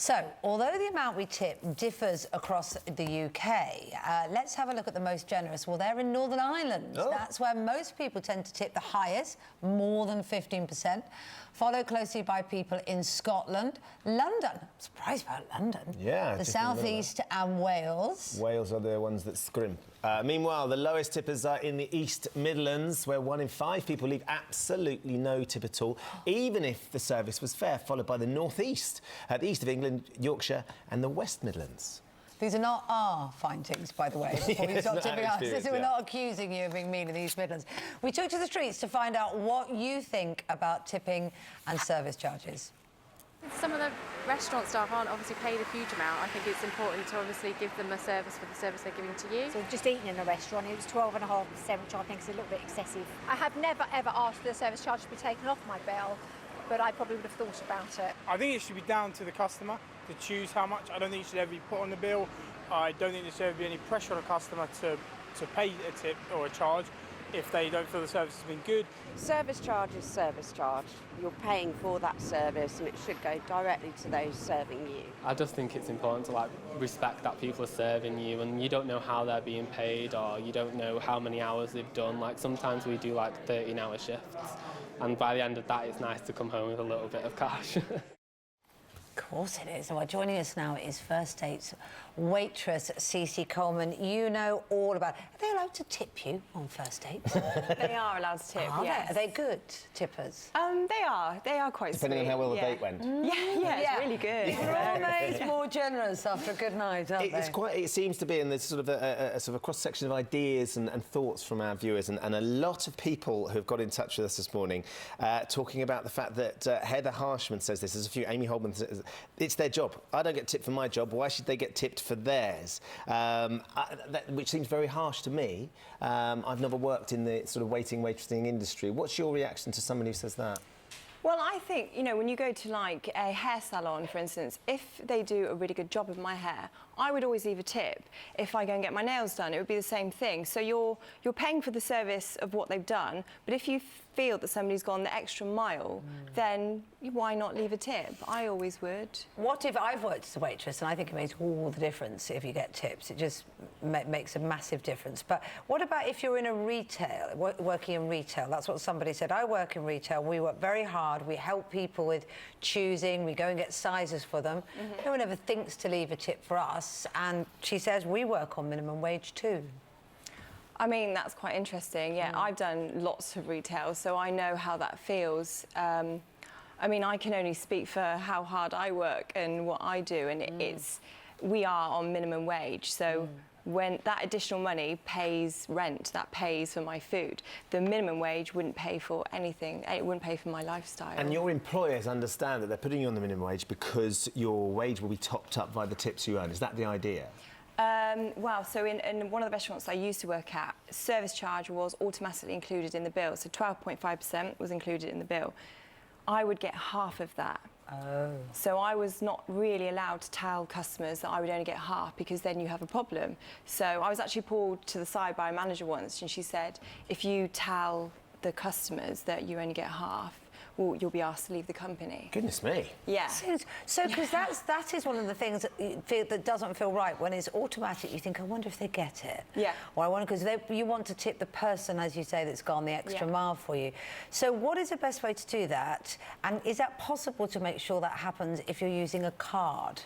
So, although the amount we tip differs across the UK, let's have a look at the most generous. Well, they're in Northern Ireland. Oh. That's where most people tend to tip the highest, more than 15%, followed closely by people in Scotland, London. I'm surprised about London. Yeah. The South East and Wales. Wales are the ones that scrimp. Meanwhile, the lowest tippers are in the East Midlands, where 1 in 5 people leave absolutely no tip at all, even if the service was fair, followed by the North East, the East of England, Yorkshire and the West Midlands. These are not our findings, by the way, before you start tipping us. We're not accusing you of being mean in the East Midlands. We took to the streets to find out what you think about tipping and service charges. Some of the restaurant staff aren't obviously paid a huge amount. I think it's important to obviously give them a service for the service they're giving to you. So just eating in a restaurant, it was 12.5%, which I think is a little bit excessive. I have never ever asked for the service charge to be taken off my bill, but I probably would have thought about it. I think it should be down to the customer to choose how much. I don't think it should ever be put on the bill. I don't think there should ever be any pressure on a customer to pay a tip or a charge if they don't feel the service has been good. Service charge is service charge. You're paying for that service and it should go directly to those serving you. I just think it's important to respect that people are serving you, and you don't know how they're being paid or you don't know how many hours they've done. Sometimes we do 13-hour shifts, and by the end of that it's nice to come home with a little bit of cash. Of course it is. Well, joining us now is First Date's waitress, Cici Coleman. You know all about... Are they allowed to tip you on First Dates? They are allowed to tip, yes. Are they good tippers? They are quite Depending sweet. on how well the date went. It's really good. They're always more generous after a good night, aren't they? It seems to be, and there's sort of a sort of a cross-section of ideas and thoughts from our viewers, and a lot of people who've got in touch with us this morning talking about the fact that Heather Harshman says this, there's a few, Amy Holman says, it's their job. I don't get tipped for my job. Why should they get tipped for theirs? Which seems very harsh to me. I've never worked in the sort of waitressing industry. What's your reaction to someone who says that? Well, I think, when you go to a hair salon, for instance, if they do a really good job of my hair, I would always leave a tip. If I go and get my nails done, it would be the same thing. So you're paying for the service of what they've done, but if you feel that somebody's gone the extra mile, then why not leave a tip? I always would. What if I've worked as a waitress, and I think it makes all the difference if you get tips. It just makes a massive difference. But what about if you're in a retail, working in retail? That's what somebody said. I work in retail. We work very hard. We help people with choosing. We go and get sizes for them. No one ever thinks to leave a tip for us. And she says we work on minimum wage too. I mean, that's quite interesting. Yeah, I've done lots of retail, so I know how that feels. I mean, I can only speak for how hard I work and what I do, and we are on minimum wage, so when that additional money pays rent, that pays for my food, the minimum wage wouldn't pay for anything. It wouldn't pay for my lifestyle. And your employers understand that they're putting you on the minimum wage because your wage will be topped up by the tips you earn. Is that the idea? Well, so in one of the restaurants I used to work at, service charge was automatically included in the bill, so 12.5% was included in the bill. I would get half of that. Oh. So I was not really allowed to tell customers that I would only get half, because then you have a problem. So I was actually pulled to the side by a manager once, and she said, if you tell the customers that you only get half, well, you'll be asked to leave the company. Goodness me. Yeah. So because that is one of the things that doesn't feel right when it's automatic. You think, I wonder if they get it. Yeah. Or I wonder, because you want to tip the person, as you say, that's gone the extra mile for you. So what is the best way to do that? And is that possible to make sure that happens if you're using a card?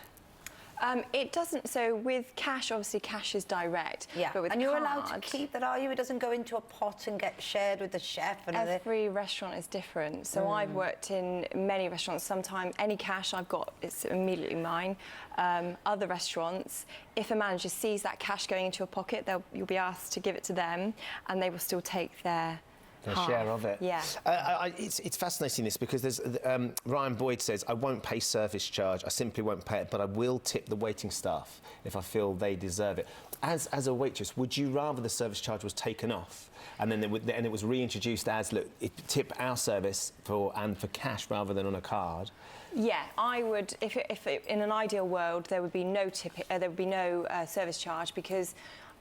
It doesn't. So with cash, obviously cash is direct. Yeah. But with and you're card, allowed to keep that, are you? It doesn't go into a pot and get shared with the chef. And every restaurant is different. So I've worked in many restaurants. Sometimes any cash I've got, it's immediately mine. Other restaurants, if a manager sees that cash going into your pocket, you'll be asked to give it to them, and they will still take their share of it. Yeah. It's fascinating, this, because there's Ryan Boyd says, I won't pay service charge, I simply won't pay it, but I will tip the waiting staff if I feel they deserve it. As a waitress, would you rather the service charge was taken off and then it was reintroduced as, look, tip our service for cash rather than on a card? Yeah, I would. If in an ideal world there would be no service charge, because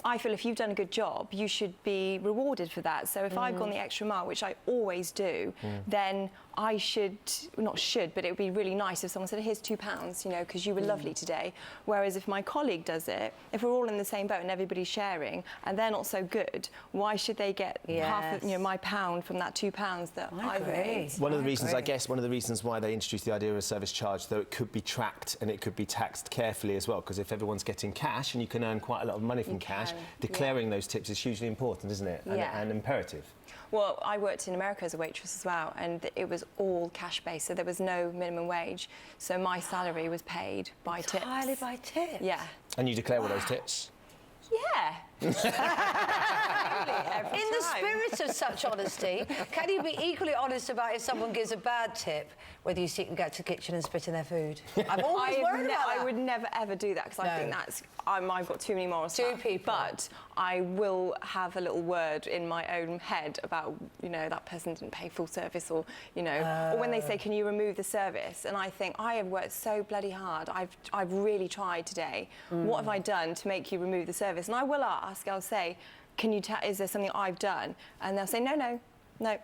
I feel if you've done a good job, you should be rewarded for that. So if I've gone the extra mile, which I always do, then I not should, but it would be really nice if someone said, here's £2, you know, because you were lovely today. Whereas if my colleague does it, if we're all in the same boat and everybody's sharing and they're not so good, why should they get half of, you know, my pound from that £2 that I've made? One of the reasons, I guess, one of the reasons why they introduced the idea of a service charge, though, it could be tracked and it could be taxed carefully as well, because if everyone's getting cash and you can earn quite a lot of money from cash, declaring those tips is hugely important, isn't it? And imperative. Well, I worked in America as a waitress as well, and it was all cash-based, so there was no minimum wage. So my salary was paid by tips. Entirely by tips? Yeah. And you declare all those tips? Yeah. In the spirit of such honesty, can you be equally honest about if someone gives a bad tip, whether you see them go to the kitchen and spit in their food? I'm always worried about that. I would never ever do that, because I think that's I've got too many morals. Two people. But I will have a little word in my own head about, you know, that person didn't pay full service, or, you know, or when they say, can you remove the service? And I think, I have worked so bloody hard. I've really tried today. What have I done to make you remove the service? And I will ask, I'll say, can you is there something I've done? And they'll say, no. They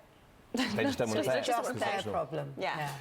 just don't want to pay it. It's just their problem. Yeah.